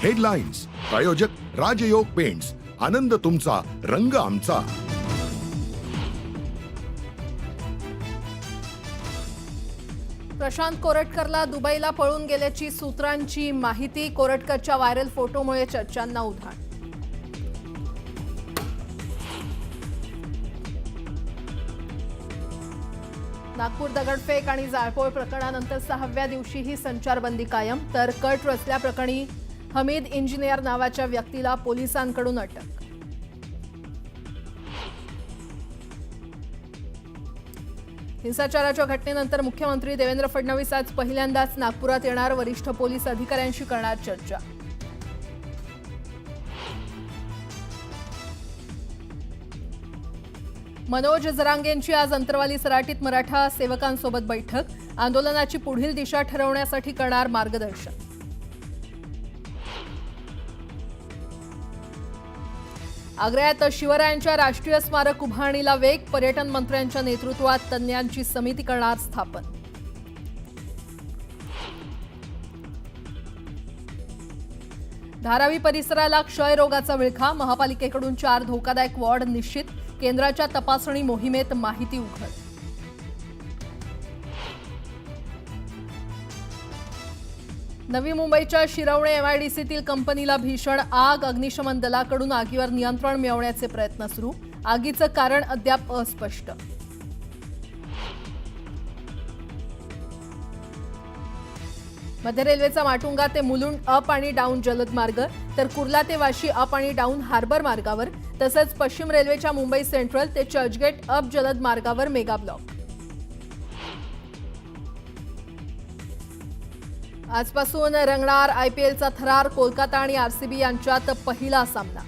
Headlines प्रायोजक राजयोग paints, आनंद तुमचा, रंग आमचा. प्रशांत कोरटकरला दुबईला पळून गेल्याची सूत्रांची माहिती. कोरटकरच्या व्हायरल फोटोमुळे चर्चांना उधाण. नागपूर दगडफेक आणि जाळपोळ प्रकरणानंतर 6व्या दिवशीही संचारबंदी कायम. तर कट रचल्याप्रकरणी हमीद इंजिनियर नावाच्या व्यक्तीला पोलिसांकडून अटक. हिंसाचाराच्या घटनेनंतर मुख्यमंत्री देवेंद्र फडणवीस आज पहिल्यांदाच नागपुरात येणार. वरिष्ठ पोलीस अधिकाऱ्यांशी करणार चर्चा. मनोज जरांगेंची आज अंतरवाली सराटीत मराठा सेवकांसोबत बैठक. आंदोलनाची पुढील दिशा ठरवण्यासाठी करणार मार्गदर्शन. आग्र्यात शिवरायांच्या राष्ट्रीय स्मारक उभारणीला वेग. पर्यटन मंत्र्यांच्या नेतृत्वात तज्ज्ञांची समिती करणार स्थापन. धारावी परिसराला क्षयरोगाचा विळखा. महापालिकेकडून 4 धोकादायक वॉर्ड निश्चित. केंद्राच्या तपासणी मोहिमेत माहिती उघड. नवी मुंबईच्या शिरवणे एमआयडीसीतील कंपनीला भीषण आग. अग्निशमन दलाकडून आगीवर नियंत्रण मिळवण्याचे प्रयत्न सुरू. आगीचं कारण अद्याप अस्पष्ट. मध्य रेल्वेचा माटुंगा ते मुलुंड अप आणि डाऊन जलद मार्ग, तर कुर्ला ते वाशी अप आणि डाऊन हार्बर मार्गावर, तसंच पश्चिम रेल्वेच्या मुंबई सेंट्रल ते चर्चगेट अप जलद मार्गावर मेगा ब्लॉक. आजपासून रंगणार आयपीएलचा थरार. कोलकाता आणि आरसीबी यांच्यात पहिला सामना.